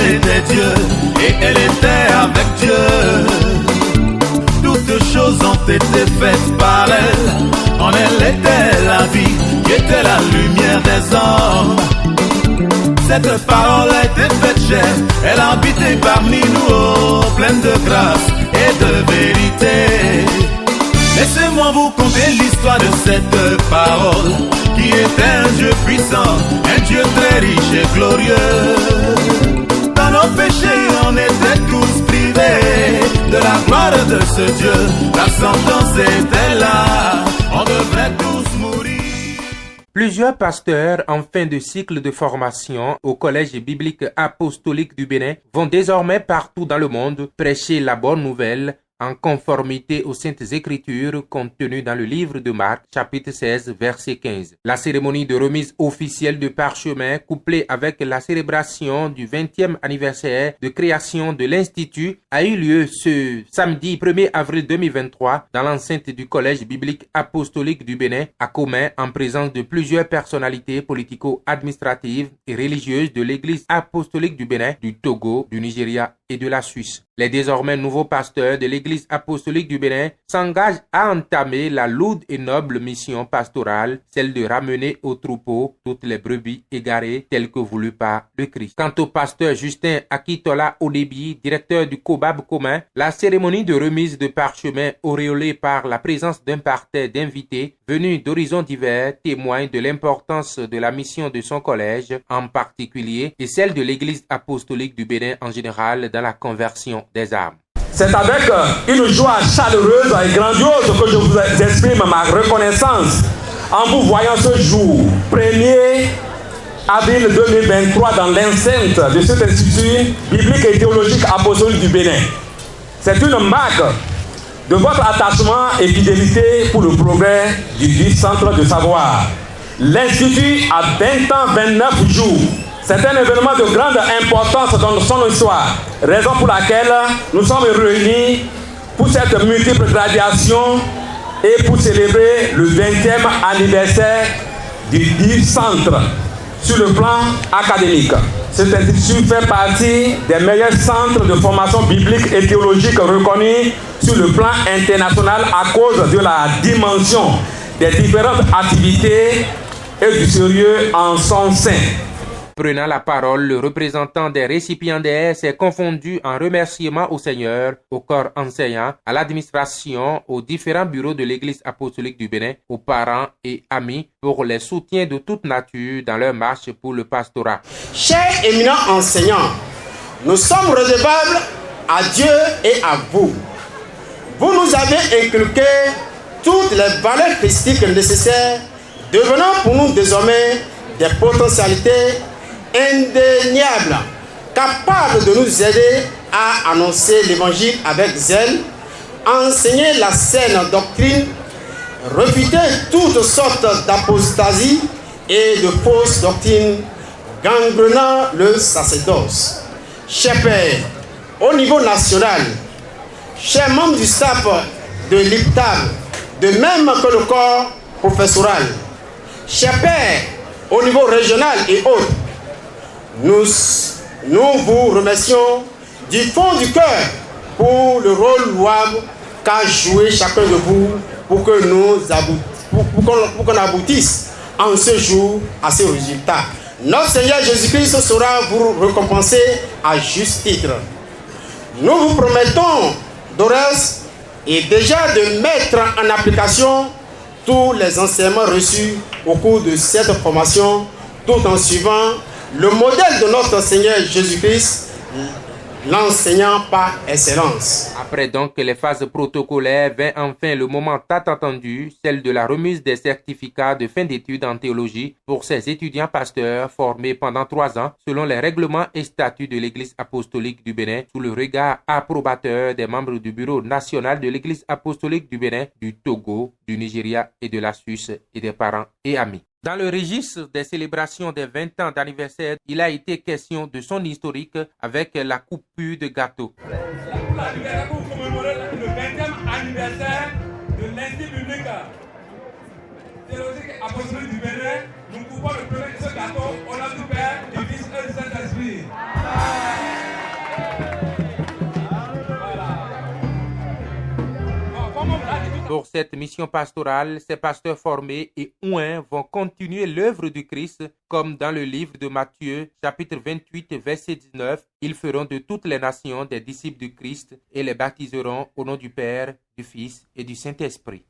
était Dieu et elle était avec Dieu. Toutes choses ont été faites par elle. En elle était la vie, qui était la lumière des hommes. Cette parole a été faite chair, elle a habité parmi nous, oh, pleine de grâce et de vérité. Laissez-moi vous conter l'histoire de cette parole, qui est un Dieu puissant, un Dieu très riche et glorieux. Dans nos péchés, on était tous privés de la gloire de ce Dieu. La sentence était là, on devrait tous mourir. Plusieurs pasteurs en fin de cycle de formation au Collège biblique apostolique du Bénin vont désormais partout dans le monde prêcher la bonne nouvelle en conformité aux Saintes Écritures contenues dans le livre de Marc, chapitre 16, verset 15. La cérémonie de remise officielle de parchemin, couplée avec la célébration du 20e anniversaire de création de l'Institut, a eu lieu ce samedi 1er avril 2023 dans l'enceinte du Collège biblique apostolique du Bénin, à Commet, en présence de plusieurs personnalités politico-administratives et religieuses de l'Église apostolique du Bénin, du Togo, du Nigeria et de la Suisse. Les désormais nouveaux pasteurs de l'Église apostolique du Bénin s'engagent à entamer la lourde et noble mission pastorale, celle de ramener au troupeau toutes les brebis égarées telles que voulues par le Christ. Quant au pasteur Justin Akitola Odebi, directeur du COBAB commun, la cérémonie de remise de parchemin auréolée par la présence d'un parterre d'invités venus d'horizons divers témoigne de l'importance de la mission de son collège en particulier et celle de l'Église apostolique du Bénin en général dans la conversion des âmes. C'est avec une joie chaleureuse et grandiose que je vous exprime ma reconnaissance en vous voyant ce jour, 1er avril 2023, dans l'enceinte de cet institut biblique et théologique apostolique du Bénin. C'est une marque de votre attachement et fidélité pour le progrès du centre de savoir. L'Institut a 20 ans, 29 jours. C'est un événement de grande importance dans son histoire, raison pour laquelle nous sommes réunis pour cette multiple graduation et pour célébrer le 20e anniversaire du centre sur le plan académique. Cet institut fait partie des meilleurs centres de formation biblique et théologique reconnus sur le plan international à cause de la dimension des différentes activités et du sérieux en son sein. Prenant la parole, le représentant des récipiendaires s'est confondu en remerciements au Seigneur, au corps enseignant, à l'administration, aux différents bureaux de l'Église apostolique du Bénin, aux parents et amis pour les soutiens de toute nature dans leur marche pour le pastorat. Chers éminents enseignants, nous sommes redevables à Dieu et à vous. Vous nous avez inculqué toutes les valeurs christiques nécessaires, devenant pour nous désormais des potentialités indéniables, capables de nous aider à annoncer l'évangile avec zèle, enseigner la saine doctrine, refuter toutes sortes d'apostasie et de fausses doctrines gangrenant le sacerdoce. Chers pères, au niveau national, chers membres du staff de l'IPTAB, de même que le corps professoral, chers pères, au niveau régional et autres, nous vous remercions du fond du cœur pour le rôle louable qu'a joué chacun de vous pour qu'on aboutisse en ce jour à ces résultats. Notre Seigneur Jésus-Christ saura vous récompenser à juste titre. Nous vous promettons d'ores et déjà de mettre en application tous les enseignements reçus au cours de cette formation, tout en suivant le modèle de notre Seigneur Jésus-Christ, l'enseignant par excellence. Après donc les phases protocolaires, vint enfin le moment tant attendu, celle de la remise des certificats de fin d'études en théologie pour ces étudiants pasteurs formés pendant 3 ans selon les règlements et statuts de l'Église apostolique du Bénin sous le regard approbateur des membres du bureau national de l'Église apostolique du Bénin, du Togo, du Nigeria et de la Suisse et des parents et amis. Dans le registre des célébrations des 20 ans d'anniversaire, il a été question de son historique avec la coupure de gâteau. Pour commémorer le 20e anniversaire de l'Institut biblique théologique apostolique du Bénin, nous coupons le premier de ce gâteau au nom du Père, du Fils et du Saint-Esprit. Pour cette mission pastorale, ces pasteurs formés et oints vont continuer l'œuvre du Christ, comme dans le livre de Matthieu, chapitre 28, verset 19. Ils feront de toutes les nations des disciples du Christ et les baptiseront au nom du Père, du Fils et du Saint-Esprit.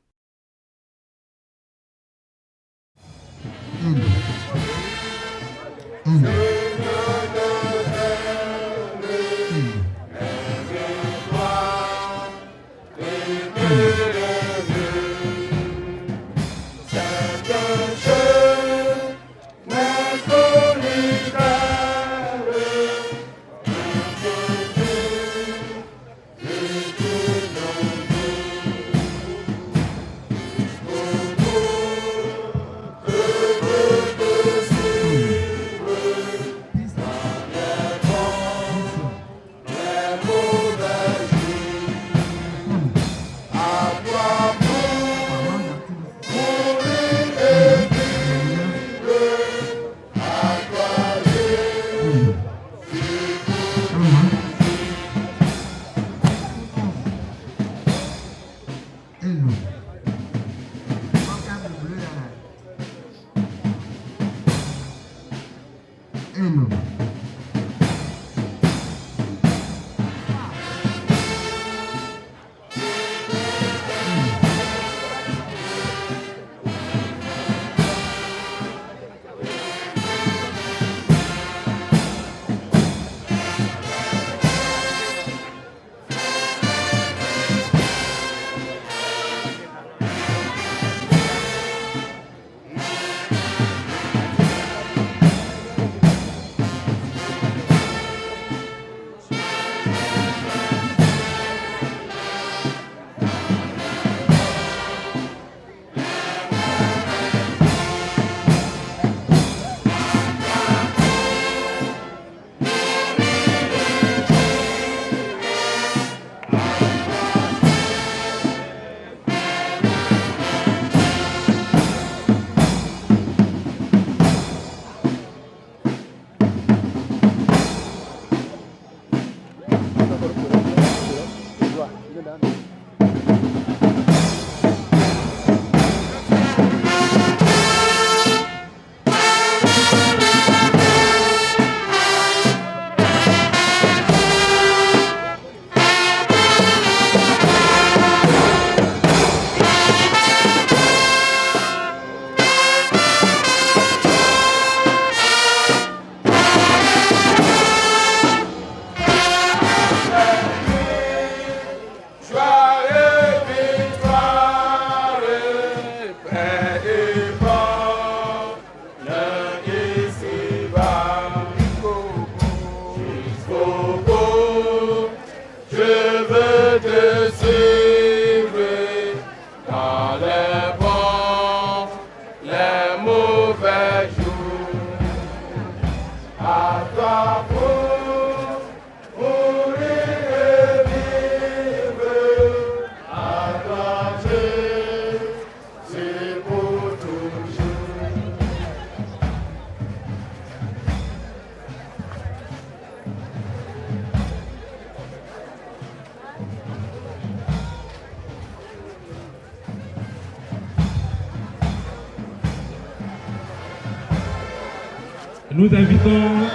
Nous invitons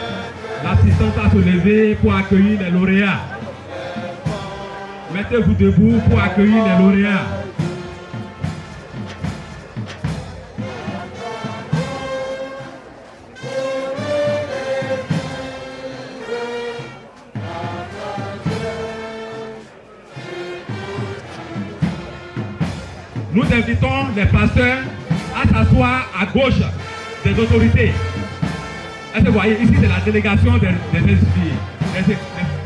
l'assistante à se lever pour accueillir les lauréats. Mettez-vous debout pour accueillir les lauréats. Nous invitons les pasteurs à s'asseoir à gauche des autorités. Est-ce que vous voyez, ici c'est la délégation des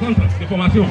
centres de formation.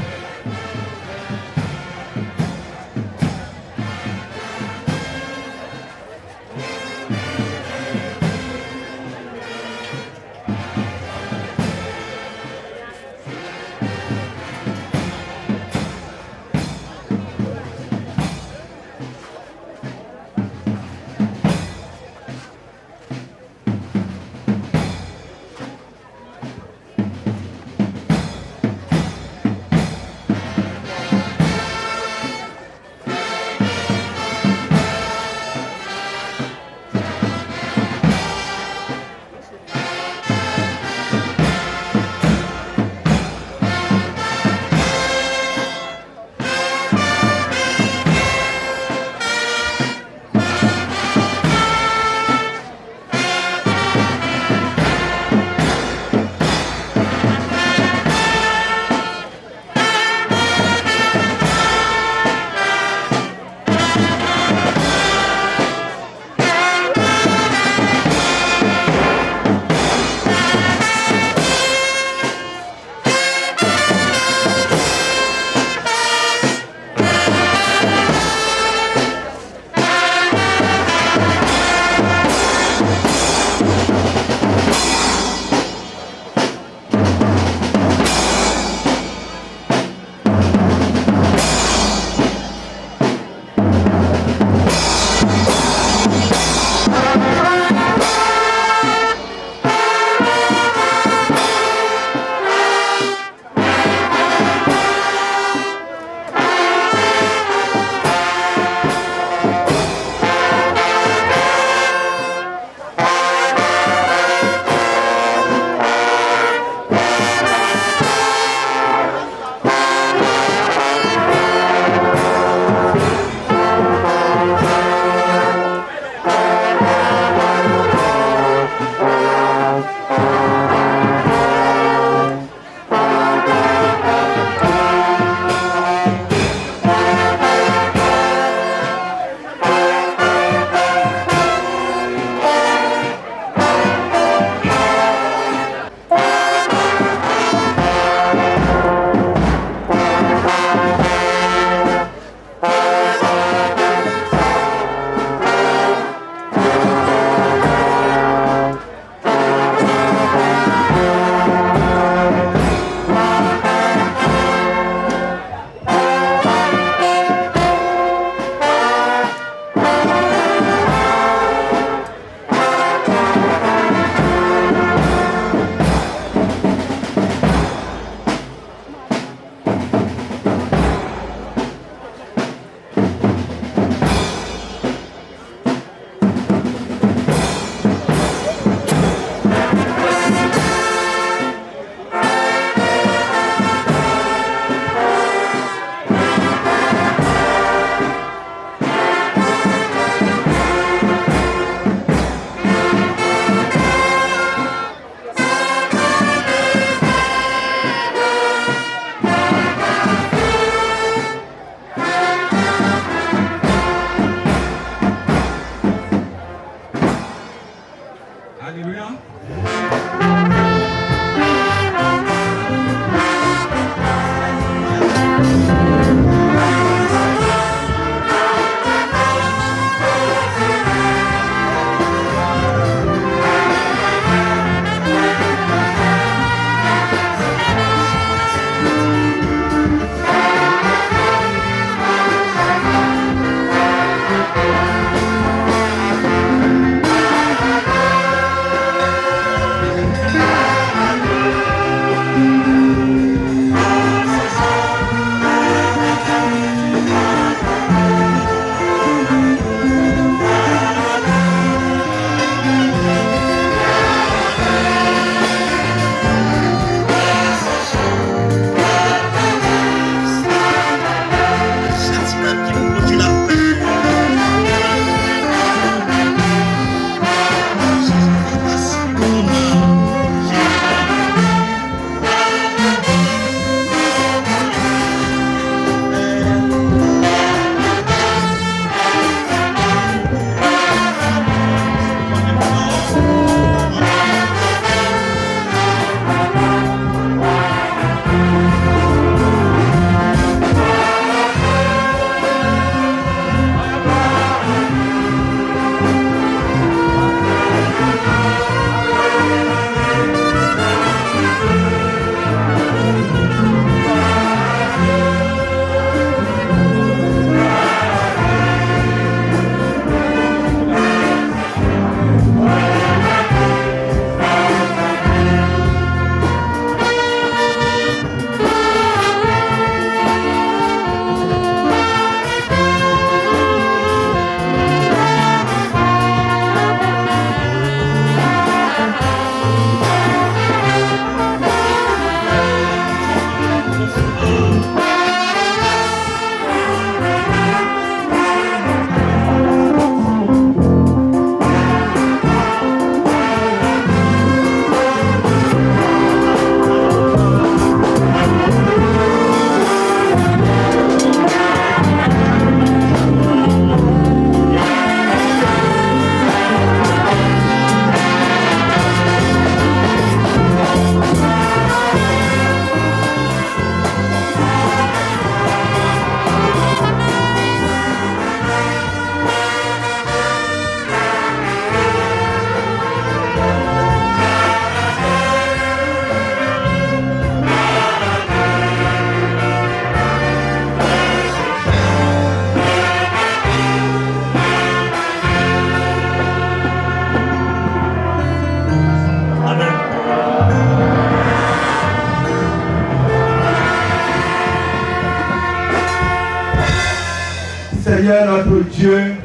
Seigneur notre Dieu,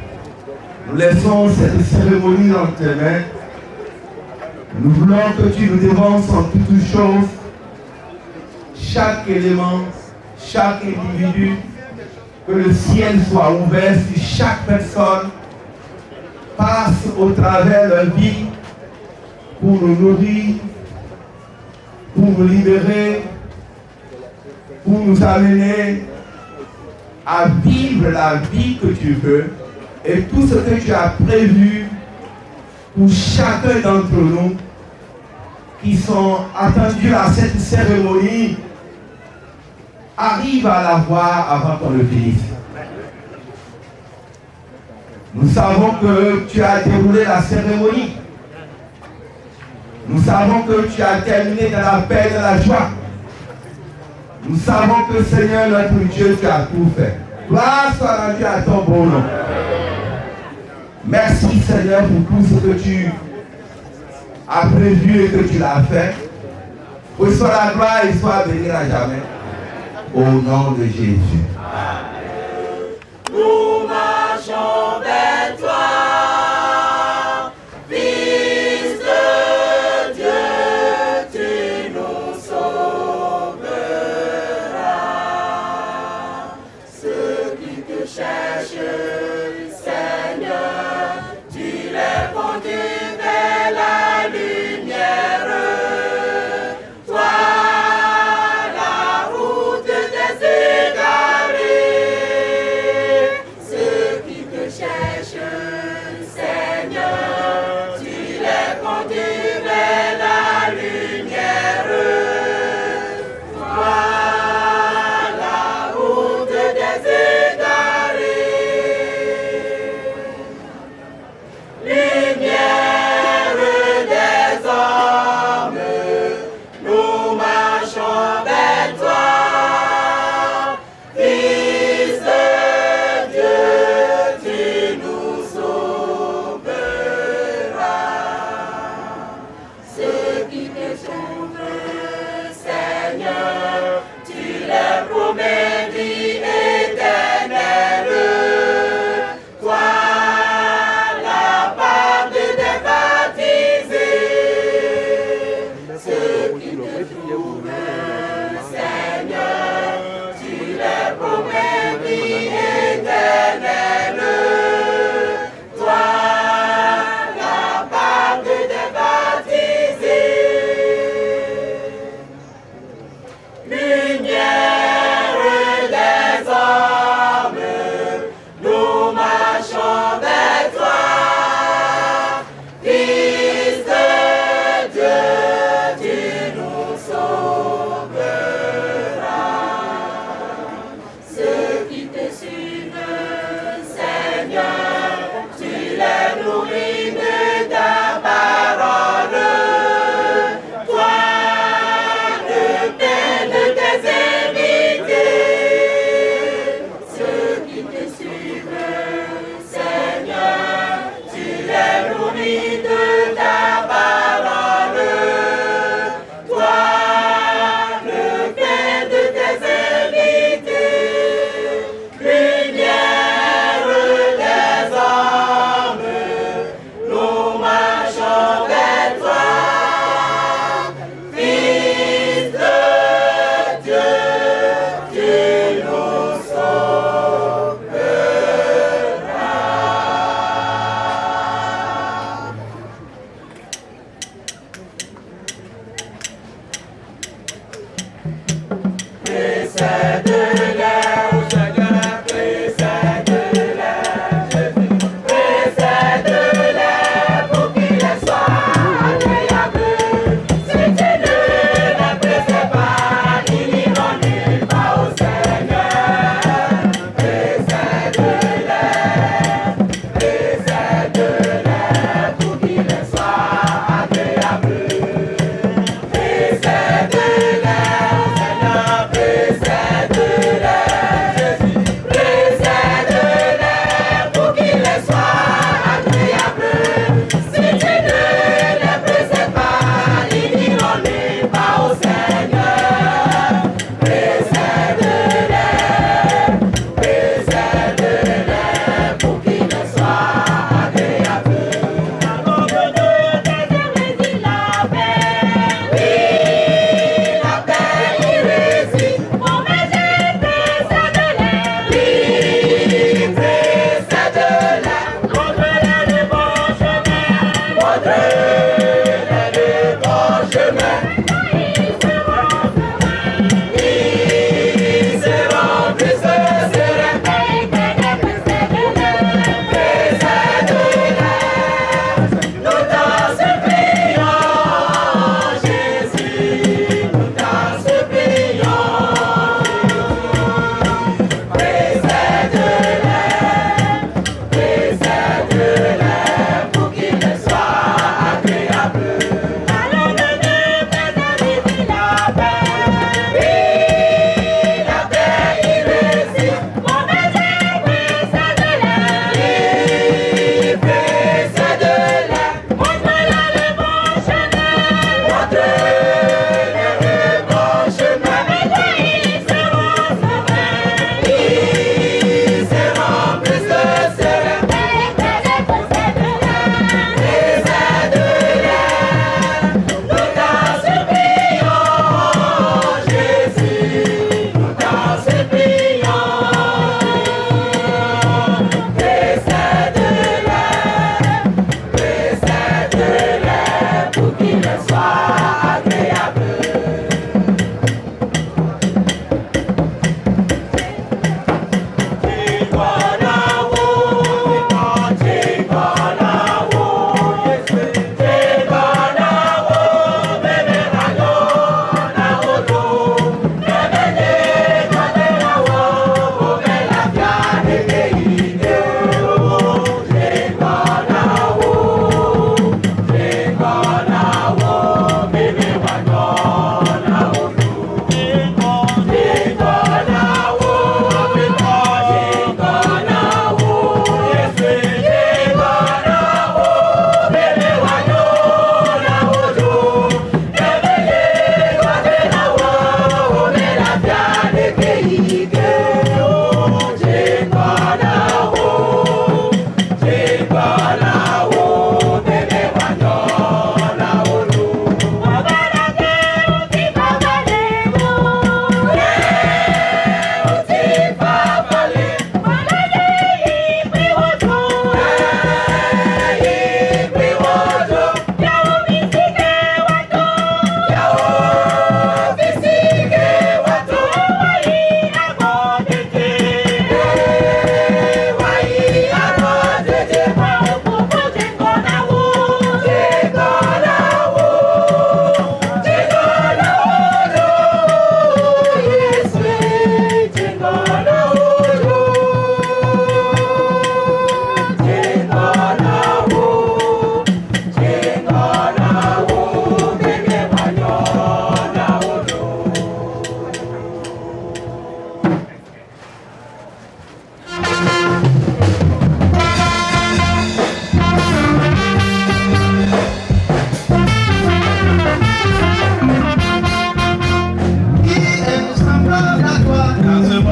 nous laissons cette cérémonie dans tes mains. Nous voulons que tu nous dévances en toutes choses, chaque élément, chaque individu, que le ciel soit ouvert sur chaque personne, passe au travers de leur vie pour nous nourrir, pour nous libérer, pour nous amener à vivre la vie que tu veux et tout ce que tu as prévu pour chacun d'entre nous qui sont attendus à cette cérémonie. Arrive à la voir avant qu'on le finisse. Nous savons que tu as déroulé la cérémonie. Nous savons que tu as terminé dans la paix et dans la joie. Nous savons que Seigneur notre Dieu, tu as tout fait. Gloire soit rendue à ton bon nom. Merci Seigneur pour tout ce que tu as prévu et que tu l'as fait. Pour soit la gloire et soit béni à jamais. Au nom de Jésus. Nous marchons vers toi, Fils de Dieu, tu nous sauveras. Ceux qui te cherchent, Seigneur, tu les conduis vers la lumière. Toi, Précède-les, Seigneur, précède-les.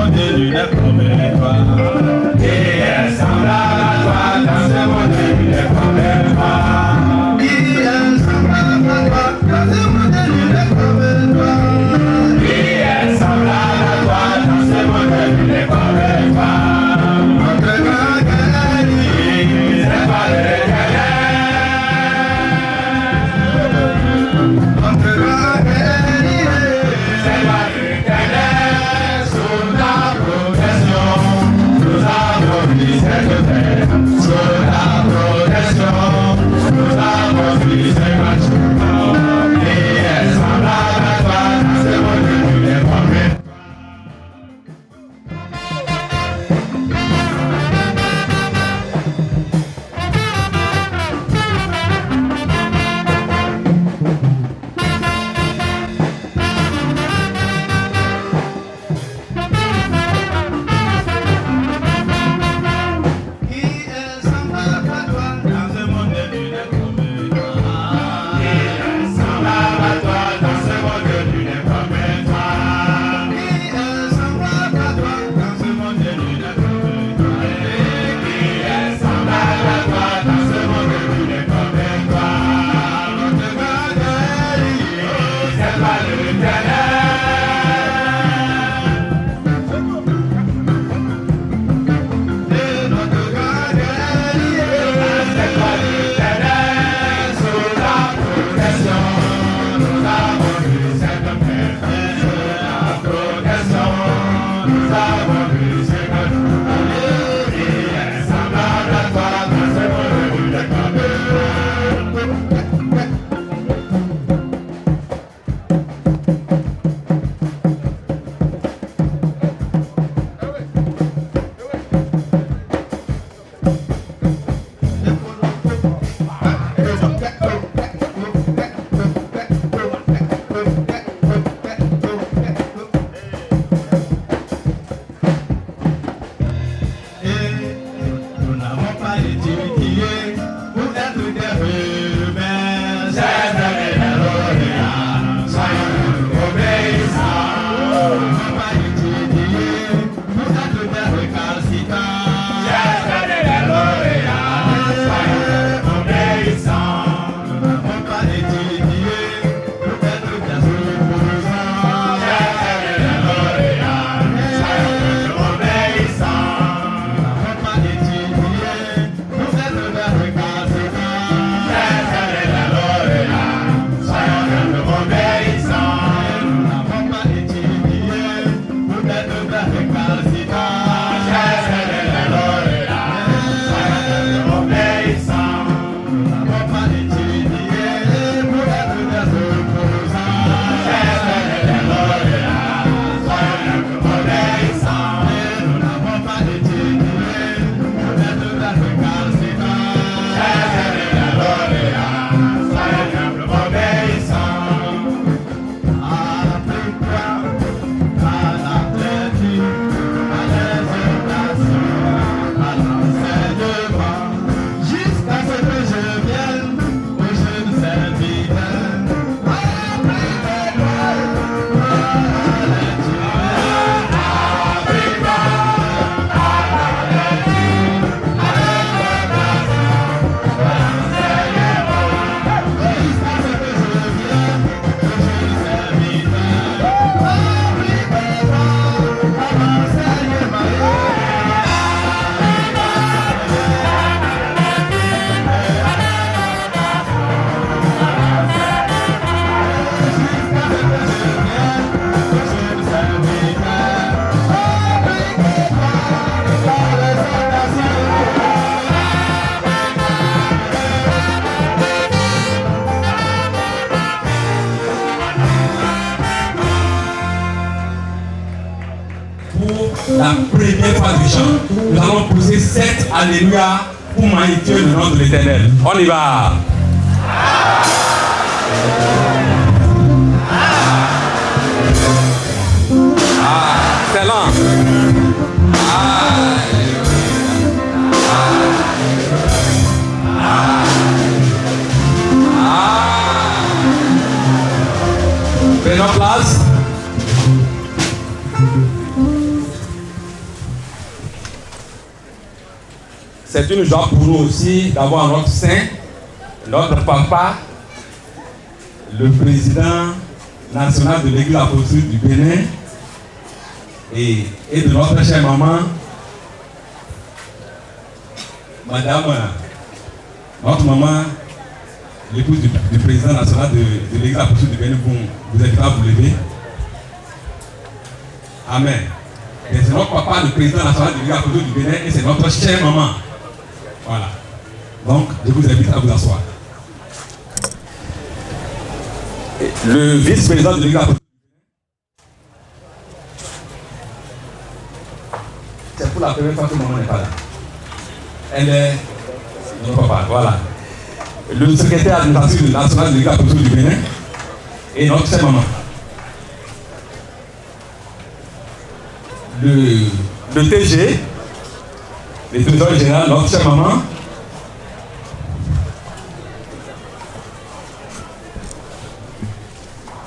mon Dieu, nul n'est comme toi. Qui est semblable à toi, dans ce monde, nul n'est comme toi. Qui est semblable à toi, dans ce monde, nul n'est comme toi. Qui est semblable à toi, dans ce monde, nul n'est comme toi. Notre grand guerrier, c'est pas l'Éternel. Notre grand guerrier, c'est pas l'Éternel. Sous ta protection, nous avons mis cette terre. Sous ta protection, nous avons mis cette bâtiment. Qui est semblable à toi, dans ce monde, nul n'est comme toi. Qui est semblable à toi, dans ce monde, nul n'est comme toi. Qui est semblable à toi, dans ce monde, nul n'est comme toi. Qui est semblable à toi, dans ce monde, nul n'est comme toi. Qui est semblable à toi, dans ce monde, nul n'est comme toi. Notre grand guerrier, c'est pas l'Éternel. Et notre grand guerrier, c'est pas l'Éternel. Sous la protection, nous avons vu cette paix. Sous la protection, nous avons vu cette paix. Qui est semblable à toi, dans ce monde, nul n'est comme toi. Nous n'avons pas étudié pour être des rebelles. C'est donner la lauréat, soyons obéissants. Nous n'avons pas étudié pour être des récalcitrants. C'est donner la lauréat, soyons obéissants. Nous n'avons pas étudié pour être des opposants. C'est donner la lauréat, soyons obéissants. Pas étudié, nous êtes des récalcitrants. C'est la lauréat, soyons obéissants. Nous n'avons pas étudié, nous êtes des récalcitrants. C'est la lauréat, soyons obéissants. Nous n'avons pas étudié, nous êtes des opposants. C'est la lauréat, soyons obéissants. Nous n'avons pas étudié, nous êtes des récalcitrants. C'est la lauréat, soyons obéissants. Applique-toi à l'athlétique, à l'exhortation, à l'enseignement, jusqu'à ce que je vienne au jeune serviteur. Applique-toi à l'athlétique, applique-toi à l'athlétique, à l'exhortation, à l'enseignement, jusqu'à ce que je vienne au jeune serviteur. Applique-toi à l'enseignement. Pour la première fois du chant, nous allons poser 7 Alléluia pour magnifier le nom de l'Éternel. On y va. Excellent. Prenons place. C'est une joie pour nous aussi d'avoir notre saint, notre papa, le président national de l'Église apostolique du Bénin et de notre chère maman, madame, notre maman, l'épouse du président national de l'Église apostolique du Bénin. Vous êtes là, vous levez. Amen. Et c'est notre papa, le président national de l'Église apostolique du Bénin, et c'est notre chère maman. Voilà. Donc, je vous invite à vous asseoir. Le vice-président de l'Église apostolique, c'est pour la première fois que maman n'est pas là. Elle est notre papa, voilà. Le secrétaire administratif national de l'Église apostolique du Bénin et notre chère maman. Le TG, le trésorier général, notre chère maman.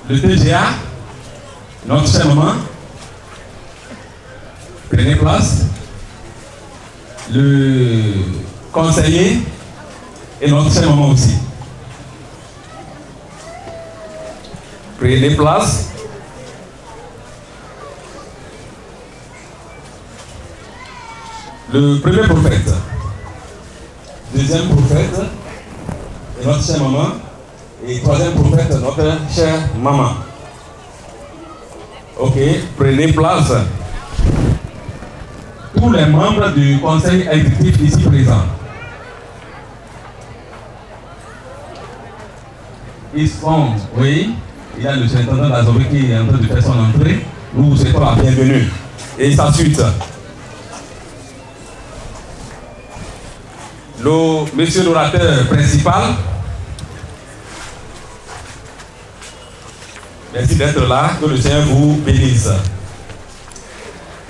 Le TGA, notre chère maman. Prenez place. Le conseiller et notre chère maman aussi. Prenez place. Le premier prophète, deuxième prophète et notre chère maman, et troisième prophète, notre chère maman. Ok, prenez place. Tous les membres du conseil exécutif ici présents. Ils sont, oui, il y a le surintendant d'Azové qui est en train de faire son entrée. Nous vous souhaitons la bienvenue. Et sa suite. Monsieur l'orateur principal, merci d'être là, que le Seigneur vous bénisse.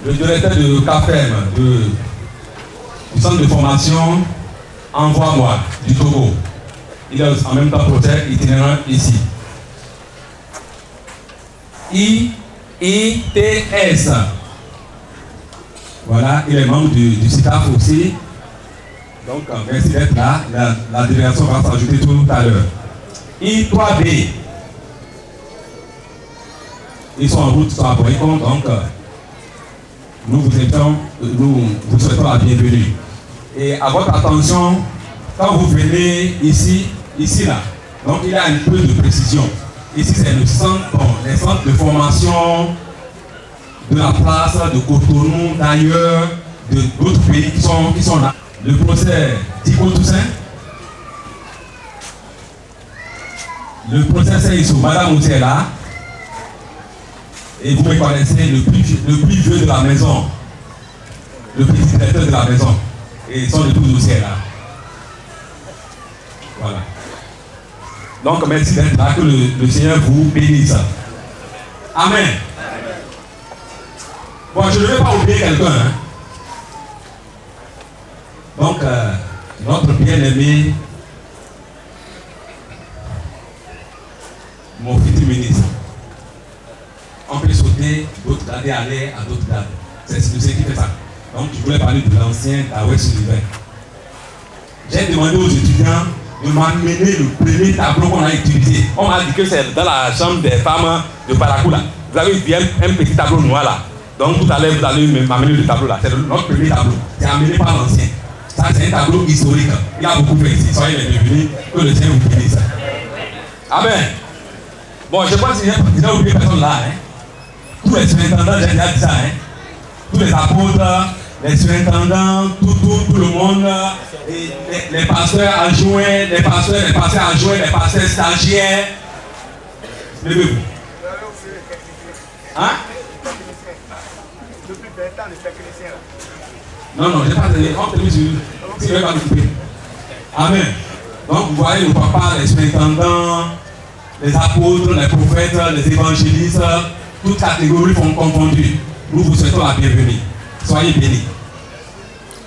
Le directeur de CAFEM, du centre de formation Envoie-moi du Togo, il est en même temps protecteur itinérant ici. IITS, voilà, il est membre du CITAF aussi. Donc, merci d'être là. La délégation va s'ajouter tout à l'heure. I3B. Ils sont en route sur la Boycon, donc nous vous souhaitons la bienvenue. Et à votre attention, quand vous venez ici là, donc il y a un peu de précision. Ici, c'est le centre, les centres de formation de la place de Cotonou, d'ailleurs, d'autres pays qui sont là. Le procès Thibaut Toussaint, le procès Seïsou, Madame Mouti est là, et vous me connaissez, le plus vieux de la maison, le petit directeur de la maison, et son épouse aussi est là. Voilà. Donc merci d'être là, que le Seigneur vous bénisse. Amen. Bon, je ne vais pas oublier quelqu'un, hein. Donc, notre bien-aimé, mon futur ministre, on peut sauter d'autres dates et aller à d'autres dates. C'est ce qui fait ça. Donc, je voulais parler de l'ancien Dawes Sullivan. J'ai demandé aux étudiants de m'amener le premier tableau qu'on a utilisé. On m'a dit que c'est dans la chambre des femmes de Paracoula. Vous avez vu un petit tableau noir là. Donc, tout à l'heure, vous allez m'amener le tableau là. C'est notre premier tableau. C'est amené par l'ancien. Ça, c'est un tableau historique. Il a beaucoup fait ici. Soyez les bienvenus. Que le Seigneur vous bénisse. Amen. Bon, je pense qu'il n'y a oublié personne là. Hein. Tous les surintendants, j'ai déjà dit ça. Hein. Tous les apôtres, les surintendants, tout le monde, les pasteurs adjoints, les pasteurs stagiaires. Levez-vous. Hein? Depuis 20 ans, les techniciens. Non, j'ai pas tenu. On tenu sur le pas couper. Amen. Donc, vous voyez le papa, les surintendants, les apôtres, les prophètes, les évangélistes, toutes catégories sont confondues. Nous vous souhaitons la bienvenue. Soyez bénis.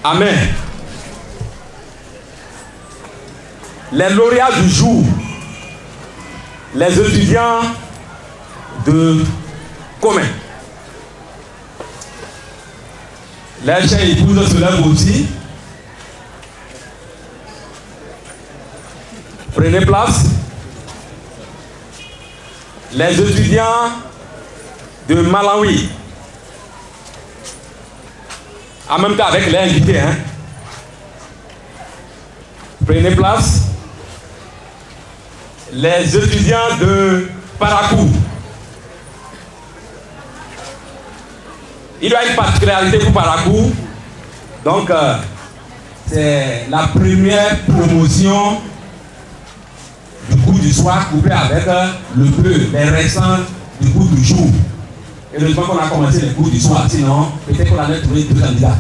Amen. Les lauréats du jour, les étudiants de commun. Les chers épouses se lèvent aussi. Prenez place. Les étudiants de Malawi, en même temps avec les invités, hein. Prenez place. Les étudiants de Parakou. Il y a une particularité pour Parakou. Donc, c'est la première promotion du cours du soir couplé avec les restants du cours du jour. Et le temps qu'on a commencé les cours du soir, sinon, peut-être qu'on allait trouver 2 candidats.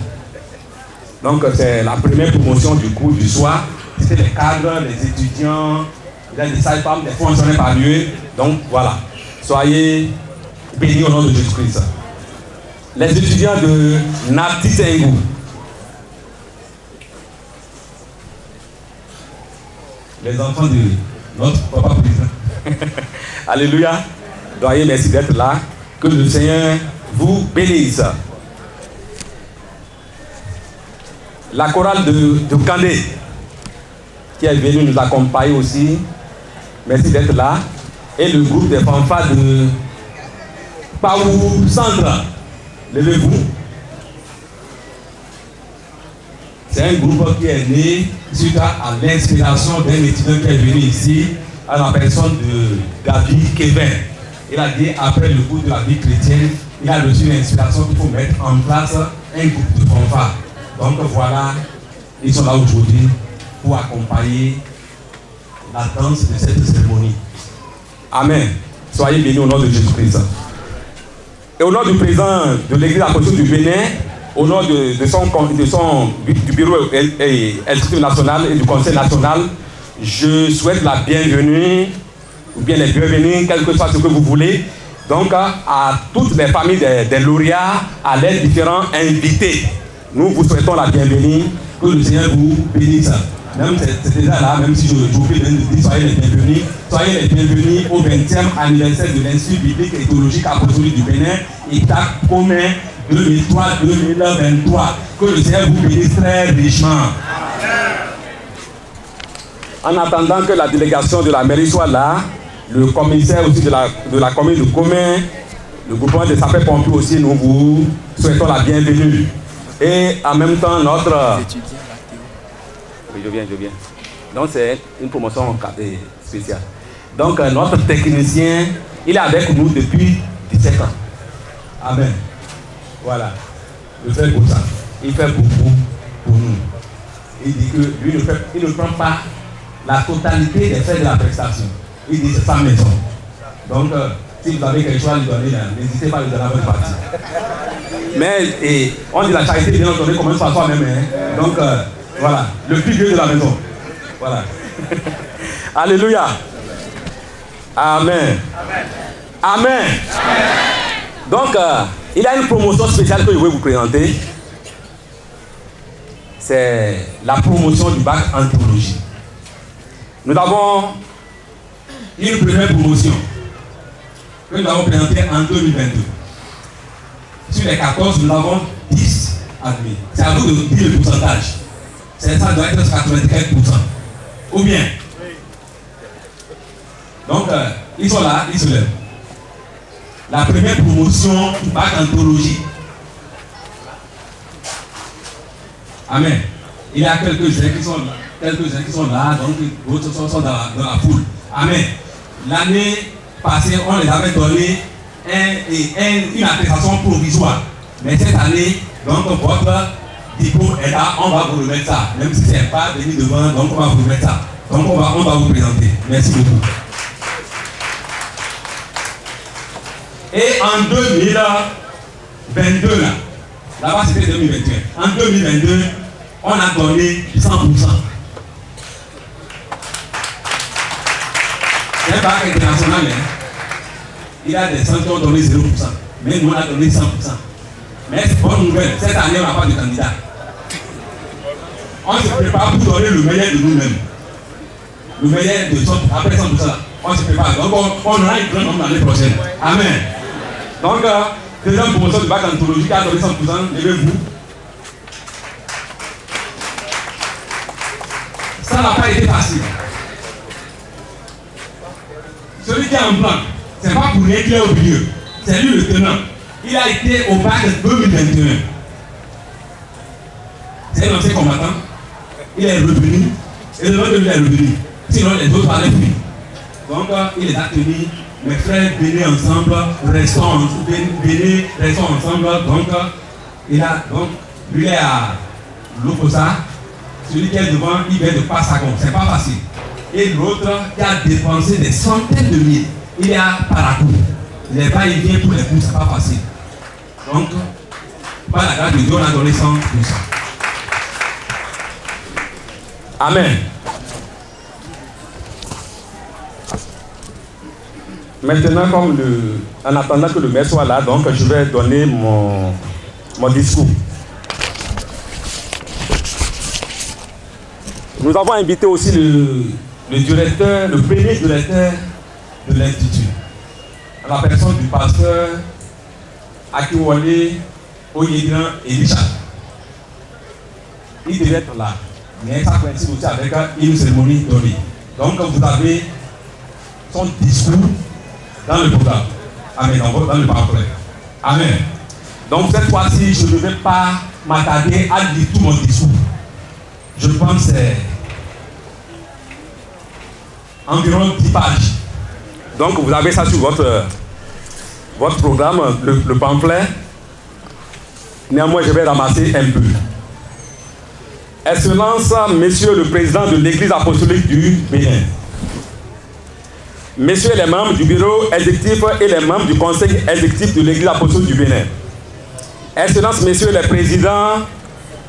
Donc, c'est la première promotion du cours du soir. C'était les cadres, les étudiants, les sages-femmes, les fonctionnaires par Dieu. Donc, voilà. Soyez bénis au nom de Jésus-Christ. Les étudiants de Nati Tengu. Les enfants de notre papa président. Alléluia. Doyen, merci d'être là. Que le Seigneur vous bénisse. La chorale de Kandé, qui est venu nous accompagner aussi. Merci d'être là. Et le groupe des fanfares de Paou Centre. Levez-vous. C'est un groupe qui est né suite à l'inspiration d'un étudiant qui est venu ici, à la personne de Gabi Kevin. Il a dit, après le cours de la vie chrétienne, il a reçu l'inspiration qu'il faut mettre en place un groupe de fanfares. Donc voilà, ils sont là aujourd'hui pour accompagner la danse de cette cérémonie. Amen. Soyez bénis au nom de Jésus-Christ. Et au nom du président de l'Église apostolique du Bénin, au nom du bureau exécutif national et du conseil national, je souhaite la bienvenue, ou bien les bienvenus, quel que soit ce que vous voulez, donc à toutes les familles des lauréats, à les différents invités. Nous vous souhaitons la bienvenue, que le Seigneur vous bénisse. Même c'est déjà là, même si j'oublie de dire soyez les bienvenus au 20e anniversaire de l'Institut biblique et théologique apostolique du Bénin, état commun 2003-2023. Que le Seigneur vous bénisse très richement. En attendant que la délégation de la mairie soit là, le commissaire aussi de la commune de Commun, le groupement des sapeurs-pompiers aussi, nous vous souhaitons la bienvenue. Et en même temps, notre... Oui, je viens. Donc, c'est une promotion spéciale. Donc, notre technicien, il est avec nous depuis 17 ans. Amen. Voilà. Le frère Boussa, il fait beaucoup pour nous. Il dit que lui, il ne prend pas la totalité des frais de la prestation. Il dit c'est sa maison. Donc, si vous avez quelque chose à lui donner, n'hésitez pas à lui donner à votre partie. Mais on dit la charité bien entendu commence par soi-même. Hein. Donc, voilà, le plus vieux de la maison. Voilà. Alléluia. Amen. Amen. Donc, il y a une promotion spéciale que je vais vous présenter. C'est la promotion du bac en théologie. Nous avons une première promotion que nous avons présentée en 2022. Sur les 14, nous avons 10 admis. C'est à vous de dire le pourcentage. Ça doit être 95%. Ou bien. Donc, ils sont là, ils se lèvent. La première promotion du bac en théologie. Amen. Il y a quelques-uns qui sont là, donc d'autres sont dans la foule. Amen. L'année passée, on les avait donné une attestation provisoire. Mais cette année, donc votre diplôme est là, on va vous remettre ça. Même si ce n'est pas venu devant, donc on va vous remettre ça. Donc on va vous présenter. Merci beaucoup. Et en 2022, là-bas c'était 2021. En 2022, on a donné 100%. C'est un bac international, hein. Il y a des centres qui ont donné 0%. Mais nous on a donné 100%. Mais c'est bonne nouvelle, cette année on n'a pas de candidat. On se prépare pour donner le meilleur de nous-mêmes. Le meilleur de 100%, après 100%. On se prépare. Donc on aura une grande nombre l'année prochaine. Amen. Donc, deuxième promotion du bac en théologie qui a donné 100%, levez-vous. Ça n'a pas été facile. celui qui est en blanc, c'est pas pour rien qu'il est au milieu. C'est lui le tenant. Il a été au bac 2021. C'est un ancien combattant. Il est revenu. Et le nom de lui est revenu. Sinon les autres allaient fuir. Donc il les a tenus. Mes frères, venez ensemble, restons ensemble. Donc lui est à l'Oposa. Celui qui est devant, il vient de Passagon. C'est pas facile. Et l'autre qui a dépensé des centaines de milliers, il est à Parakou. Les va-et-vient pour les coups, c'est pas facile. Donc, par la grâce de Dieu, on a donné 100%. Amen. Maintenant, en attendant que le maire soit là, donc je vais donner mon discours. Nous avons invité aussi le directeur, le premier directeur de l'Institut, la personne du pasteur Akiwale Oyedran Elisha. Il devait être là, mais ça coïncide aussi avec une cérémonie donnée. Donc vous avez son discours dans le programme. Amen, dans le pamphlet. Amen. Donc cette fois-ci, je ne vais pas m'attarder à lire tout mon discours. Je pense que c'est environ 10 pages. Donc vous avez ça sur votre programme, le pamphlet. Néanmoins, je vais ramasser un peu. Excellence, Monsieur le Président de l'Église apostolique du Bénin, Messieurs les membres du bureau exécutif et les membres du conseil exécutif de l'Église apostolique du Bénin, Excellence, Messieurs les présidents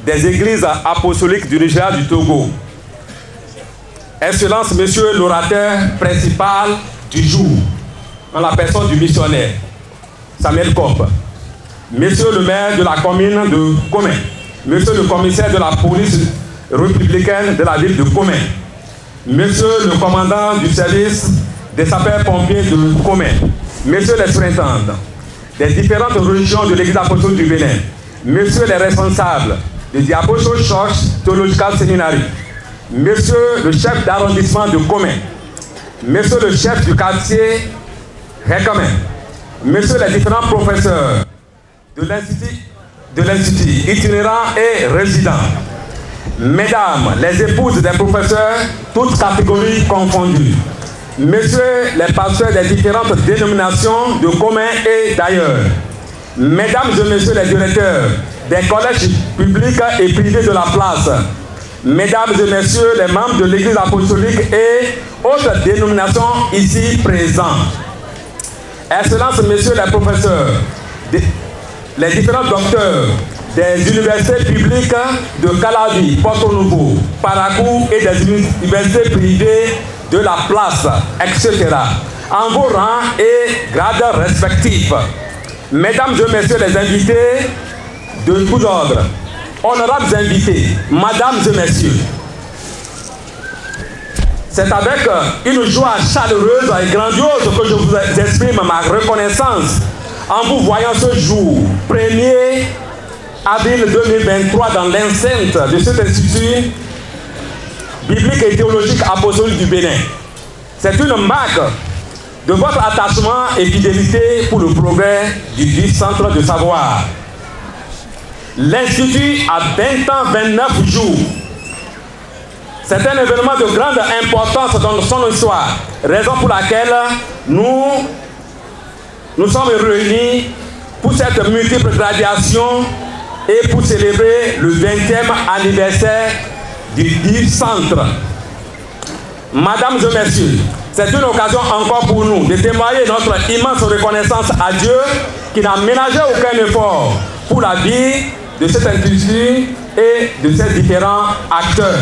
des églises apostoliques du Nigeria du Togo, Excellence, Monsieur l'orateur principal du jour, en la personne du missionnaire Samuel Kopp, Monsieur le maire de la commune de Comé, Monsieur le commissaire de la police républicaine de la ville de Comé, Monsieur le commandant du service des sapeurs-pompiers de Comé, Messieurs les surintendants des différentes religions de l'Église apostolique du Bénin, Messieurs les responsables de The Apostolic Church Theological Seminary, Monsieur le chef d'arrondissement de Comé, Monsieur le chef du quartier Récamé, Messieurs les différents professeurs de l'Institut itinérants et résidents, Mesdames les épouses des professeurs, toutes catégories confondues, Messieurs les pasteurs des différentes dénominations de Comé et d'ailleurs, Mesdames et Messieurs les directeurs des collèges publics et privés de la place, Mesdames et Messieurs les membres de l'Église apostolique et autres dénominations ici présents, Excellences, Messieurs les professeurs, les différents docteurs des universités publiques de Calavi, Porto Novo, Parakou et des universités privées de la place, etc. En vos rangs et grades respectifs, Mesdames et Messieurs les invités de tous ordres, honorables invités, Mesdames et Messieurs, c'est avec une joie chaleureuse et grandiose que je vous exprime ma reconnaissance en vous voyant ce jour, 1er avril 2023, dans l'enceinte de cet institut biblique et théologique apostolique du Bénin. C'est une marque de votre attachement et fidélité pour le progrès du centre de savoir. L'Institut a 20 ans, 29 jours. C'est un événement de grande importance dans son histoire, raison pour laquelle nous sommes réunis pour cette multiple graduation et pour célébrer le 20e anniversaire du centre. Mesdames et Messieurs, c'est une occasion encore pour nous de témoigner notre immense reconnaissance à Dieu qui n'a ménagé aucun effort pour la vie de cet institut et de ses différents acteurs.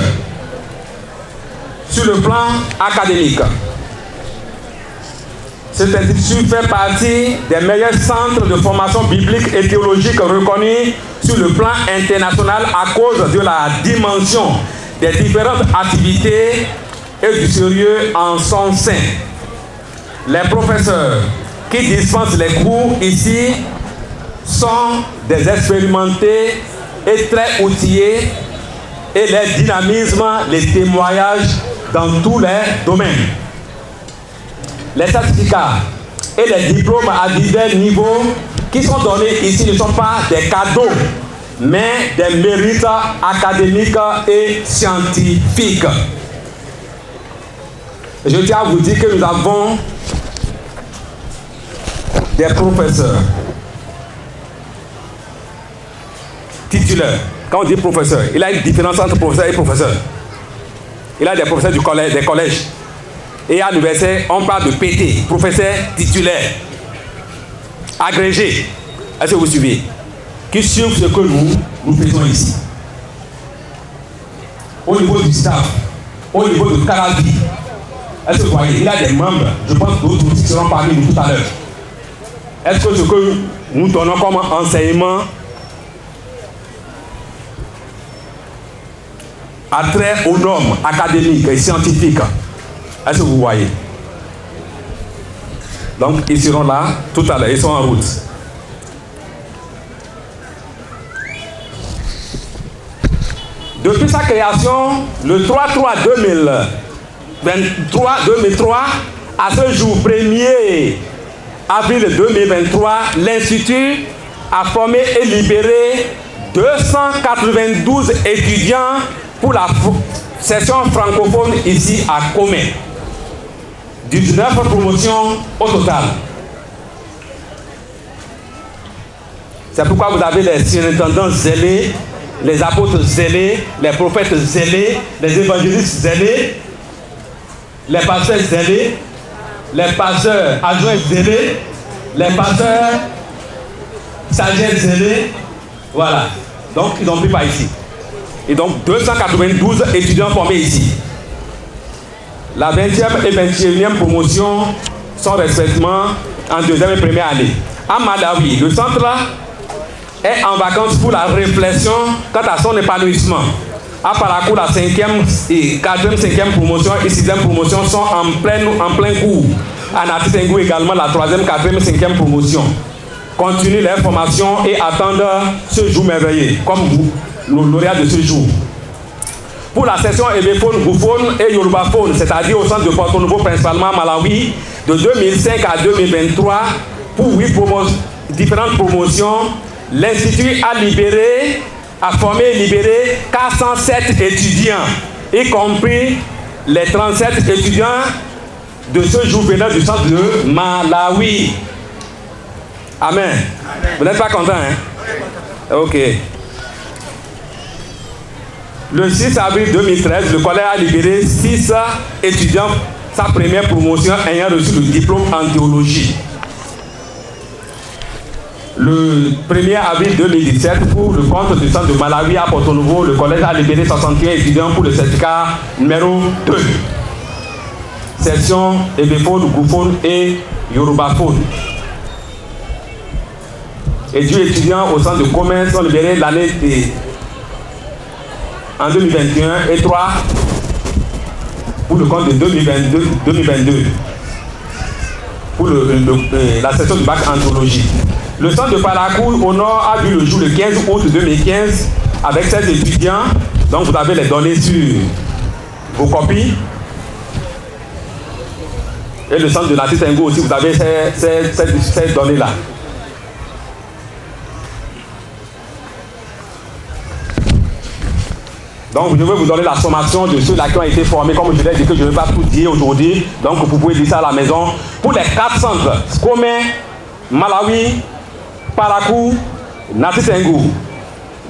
Sur le plan académique, cet institut fait partie des meilleurs centres de formation biblique et théologique reconnus sur le plan international à cause de la dimension des différentes activités et du sérieux en son sein. Les professeurs qui dispensent les cours ici sont des expérimentés et très outillés et les dynamismes, les témoignages dans tous les domaines. les certificats et les diplômes à divers niveaux qui sont donnés ici ne sont pas des cadeaux, mais des mérites académiques et scientifiques. Je tiens à vous dire que nous avons des professeurs titulaires. Quand on dit professeur, il y a une différence entre professeur et professeur. Il y a des professeurs du collège, des collèges. Et à l'université, on parle de PT, professeur titulaire, agrégé. Est-ce que vous suivez? Qui suivent ce que nous faisons ici. Au niveau du staff, au niveau de Carabi, est-ce que vous voyez, il y a des membres, je pense d'autres aussi qui seront parmi nous tout à l'heure. Est-ce que ce que nous donnons comme enseignement a trait aux normes académiques et scientifiques? Est-ce que vous voyez? Donc, ils seront là tout à l'heure, ils sont en route. Depuis sa création, le 3/3/2003, à ce jour 1er avril 2023, l'Institut a formé et libéré 292 étudiants pour la session francophone ici à Comé. 19 promotions au total. C'est pourquoi vous avez les surintendants zélés, les apôtres zélés, les prophètes zélés, les évangélistes zélés, les pasteurs zélés, les pasteurs adjoints zélés, les pasteurs stagiaires zélés. Voilà. Donc, ils n'ont pris pas ici. Et donc, 292 étudiants formés ici. La 20e et 21e promotion sont respectivement en deuxième et première année. À Malawi, le centre est en vacances pour la réflexion quant à son épanouissement. À Parakou, la 5e et 4e, 5e promotion et 6e promotion sont en plein cours. À Nati Tengu également, la 3e, 4e, 5e promotion. Continuez leur formation et attendent ce jour merveilleux, comme vous, le lauréat de ce jour. Pour la session Ebéphone, Bouphone et Yorubaphone, c'est-à-dire au centre de Porto Nouveau, principalement Malawi, de 2005 à 2023, pour 8 différentes promotions, l'Institut a formé et libéré 407 étudiants, y compris les 37 étudiants de ce jour venant du centre de Malawi. Amen. Amen. Vous n'êtes pas content, hein? Ok. Le 6 avril 2013, le collège a libéré 6 étudiants, sa première promotion ayant reçu le diplôme en théologie. Le 1er avril 2017, pour le compte du centre de Malawi à Porto Nouveau, le collège a libéré 61 étudiants pour le certificat numéro 2. Section Ebéphone, Gouphone et Yorubaphone. Et 10 étudiants au centre de commerce sont libérés l'année en 2021 et 3 pour le compte de 2022 pour la session du bac en théologie. Le centre de Parakou au nord a vu le jour le 15 août 2015 avec 16 étudiants. Donc vous avez les données sur vos copies. Et le centre de Nati Tengu aussi, vous avez ces données-là. Donc je vais vous donner la sommation de ceux-là qui ont été formés, comme je l'ai dit que je ne vais pas tout dire aujourd'hui. Donc vous pouvez lire ça à la maison. Pour les 4 centres, Comé, Malawi, Parakou, Nati Tengu,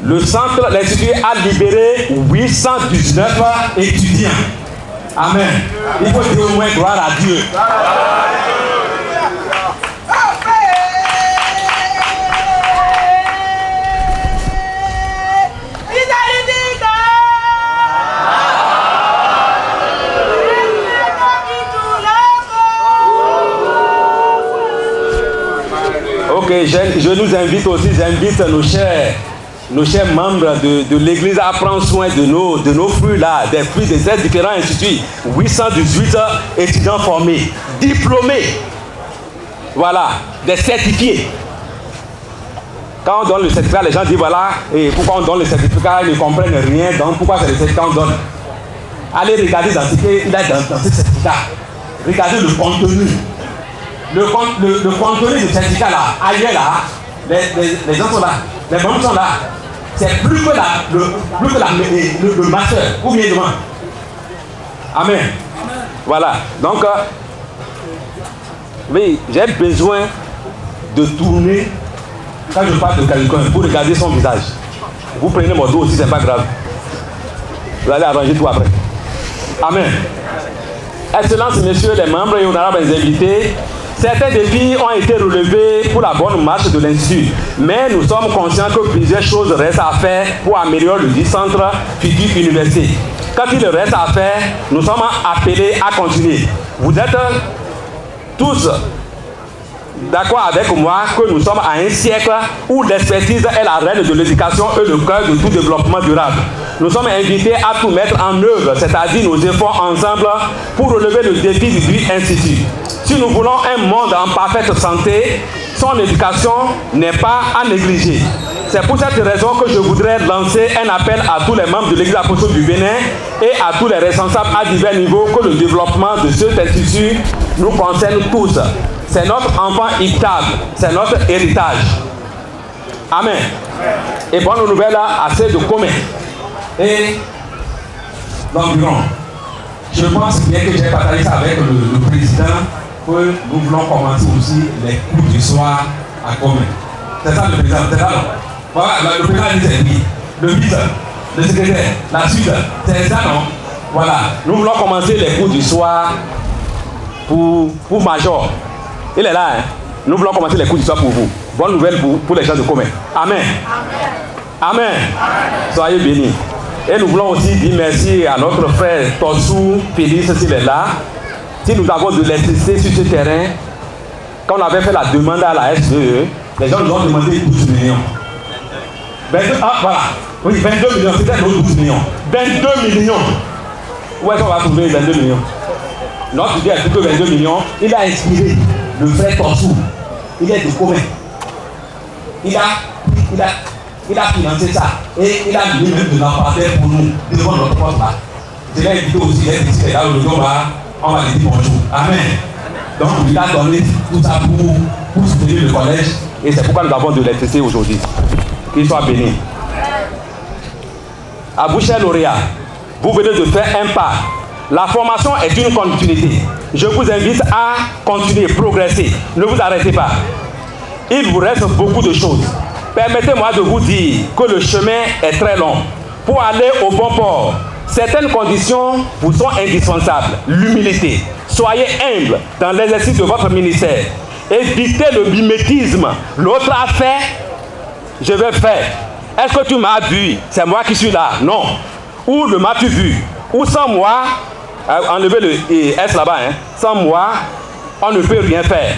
le centre, l'Institut a libéré 819 étudiants. Amen. Il faut dire au moins gloire à Dieu. Ok, je nous invite aussi, j'invite nos chers membres de l'église à prendre soin de nos fruits là, des fruits de ces différents instituts. 818 étudiants formés, diplômés, voilà, des certifiés. Quand on donne le certificat, les gens disent voilà, et pourquoi on donne le certificat, ils ne comprennent rien, donc pourquoi c'est le certificat qu'on donne. Allez regarder dans ce qu'il y a dans ce certificat. Regardez le contenu. le contenu du syndicat là, ailleurs là, les gens sont là, les membres sont là. C'est plus que le master, ou bien demain. Amen. Voilà. Donc, oui, j'ai besoin de tourner quand je parle de quelqu'un pour regarder son visage. Vous prenez mon dos aussi, c'est pas grave. Vous allez arranger tout après. Amen. Excellences, messieurs les membres et honorables invités, certains défis ont été relevés pour la bonne marche de l'Institut, mais nous sommes conscients que plusieurs choses restent à faire pour améliorer le dit centre futur université. Quand il reste à faire, nous sommes appelés à continuer. Vous êtes tous d'accord avec moi que nous sommes à un siècle où l'expertise est la reine de l'éducation et le cœur de tout développement durable. Nous sommes invités à tout mettre en œuvre, c'est-à-dire nos efforts ensemble pour relever le défi du dit institut. Si nous voulons un monde en parfaite santé, son éducation n'est pas à négliger. C'est pour cette raison que je voudrais lancer un appel à tous les membres de l'Église apostolique du Bénin et à tous les responsables à divers niveaux que le développement de cet institut nous concerne tous. C'est notre enfant immortel, c'est notre héritage. Amen. Et bonne nouvelle, assez de commun. Et l'environ. Je pense bien que j'ai partagé ça avec le président, que nous voulons commencer aussi les cours du soir à commun. C'est ça le président, c'est ça non? Voilà, le président dit c'est lui. Le vice, le secrétaire, la suite, c'est ça non? Voilà, nous voulons commencer les cours du soir pour Major. Il est là, hein? Nous voulons commencer les cours du soir pour vous. Bonne nouvelle pour les gens de commun. Amen. Amen. Amen. Soyez bénis. Et nous voulons aussi dire merci à notre frère Torsou Félix s'il est là. Si nous avons de l'électricité sur ce terrain, quand on avait fait la demande à la SDE, les gens nous ont demandé 12 millions. 22, voilà. Oui, 22 millions, c'était nos 12 millions. 22 millions. Où est-ce qu'on va trouver 22 millions? Notre Dieu a dit que 22 millions, il a inspiré le frère Torsou. Il est de commun. Il a financé ça. Et il a mis même de l'emporter pour nous, devant notre porte là. Je l'ai invité aussi, il est ici, là où on va lui dire bonjour. Amen. Donc il a donné tout ça pour soutenir le collège. Et c'est pourquoi nous avons de l'électricité aujourd'hui. Qu'il soit béni. À vous, chers lauréats, vous venez de faire un pas. La formation est une continuité. Je vous invite à continuer, progresser. Ne vous arrêtez pas. Il vous reste beaucoup de choses. Permettez-moi de vous dire que le chemin est très long. Pour aller au bon port, certaines conditions vous sont indispensables. L'humilité. Soyez humble dans l'exercice de votre ministère. Évitez le mimétisme. L'autre a fait, je vais faire. Est-ce que tu m'as vu? C'est moi qui suis là. Non. Ou le m'as-tu vu? Ou sans moi, enlevez le S là-bas, hein. Sans moi, on ne peut rien faire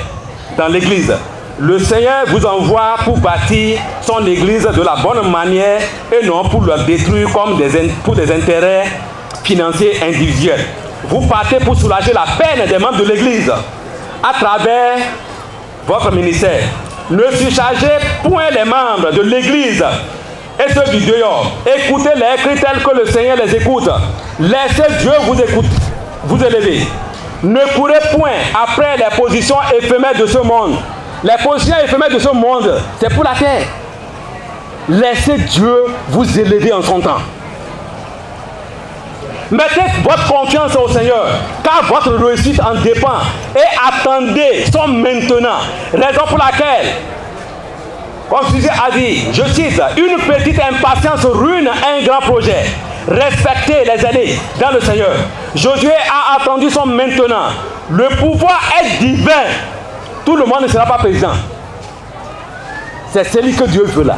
dans l'église. Le Seigneur vous envoie pour bâtir son église de la bonne manière et non pour la détruire comme pour des intérêts financiers individuels. Vous partez pour soulager la peine des membres de l'église à travers votre ministère. Ne surchargez point les membres de l'église et ceux du dehors. Écoutez-les cris tels que le Seigneur les écoute. Laissez Dieu vous écouter, vous élever. Ne courez point après les positions éphémères de ce monde. Les positions éphémères de ce monde, c'est pour la terre. Laissez Dieu vous élever en son temps. Mettez votre confiance au Seigneur, car votre réussite en dépend. Et attendez son maintenant. Raison pour laquelle, comme Suzy a dit, je cite, une petite impatience ruine un grand projet. Respectez les aînés dans le Seigneur. Josué a attendu son maintenant. Le pouvoir est divin. Tout le monde ne sera pas président. C'est celui que Dieu veut là,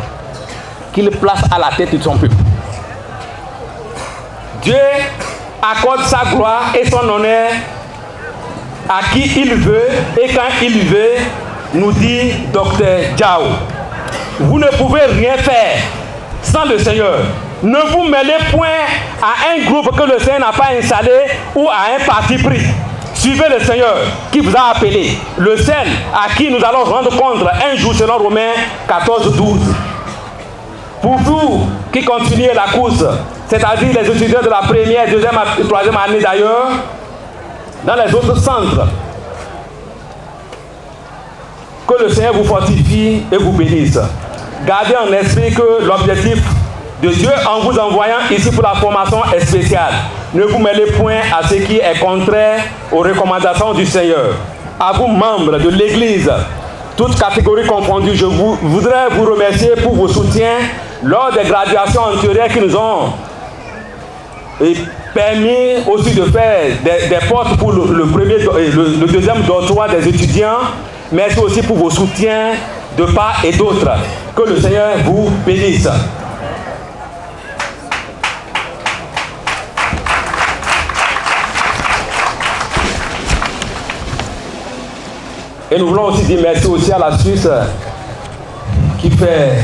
qu'il place à la tête de son peuple. Dieu accorde sa gloire et son honneur à qui il veut et quand il veut, nous dit Dr Diao. Vous ne pouvez rien faire sans le Seigneur. Ne vous mêlez point à un groupe que le Seigneur n'a pas installé ou à un parti pris. Suivez le Seigneur qui vous a appelé, le seul à qui nous allons rendre compte un jour selon Romains 14-12. Pour vous qui continuez la course, c'est-à-dire les étudiants de la première, deuxième et troisième année d'ailleurs, dans les autres centres, Que le Seigneur vous fortifie et vous bénisse. Gardez en esprit que l'objectif de Dieu en vous envoyant ici pour la formation est spécial. Ne vous mêlez point à ce qui est contraire aux recommandations du Seigneur. À vous, membres de l'Église, toutes catégories confondues, je voudrais vous remercier pour vos soutiens lors des graduations antérieures qui nous ont permis aussi de faire des portes pour le deuxième dortoir des étudiants. Merci aussi pour vos soutiens de part et d'autre. Que le Seigneur vous bénisse. Et nous voulons aussi dire merci aussi à la Suisse qui fait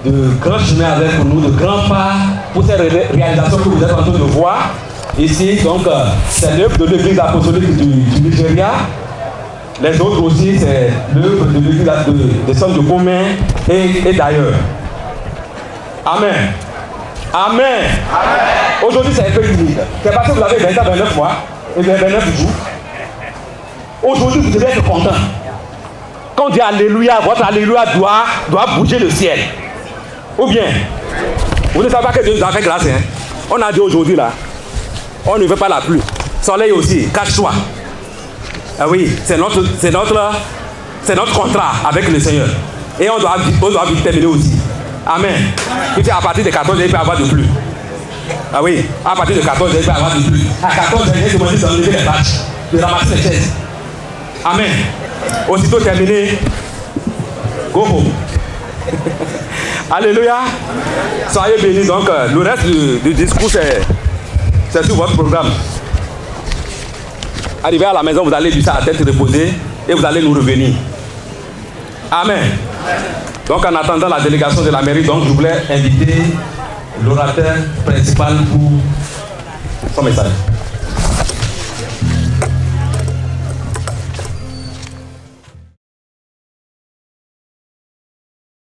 de grands chemins avec nous, de grands pas pour ces réalisations que vous êtes en train de voir ici. Donc, c'est l'œuvre de l'Église apostolique du Nigeria. Les autres aussi, c'est l'œuvre de l'Église des Saints de Commun et d'ailleurs. Amen. Amen. Amen. Aujourd'hui, c'est un peu unique. C'est parce que vous avez 29 mois et 29 jours. Aujourd'hui, vous devez être content. Quand on dit Alléluia, votre Alléluia doit bouger le ciel. Ou bien, vous ne savez pas que Dieu nous a fait grâce. Hein? On a dit aujourd'hui là, on ne veut pas la pluie. Soleil aussi, cache-toi. Ah oui, c'est notre contrat avec le Seigneur. Et on doit vite terminer aussi. Amen. Puis à partir de 14 heures, il peut y avoir de pluie. Ah oui, à partir de 14 heures, il peut y avoir de pluie. À 14 heures, il demande d'enlever les bâches, de ramasser les chaises. Amen. Aussitôt terminé, go home. Alléluia. Soyez bénis. Donc, le reste du discours, c'est sur votre programme. Arrivé à la maison, vous allez lui faire la tête reposée et vous allez nous revenir. Amen. Donc, en attendant la délégation de la mairie, donc, je voulais inviter l'orateur principal pour son message.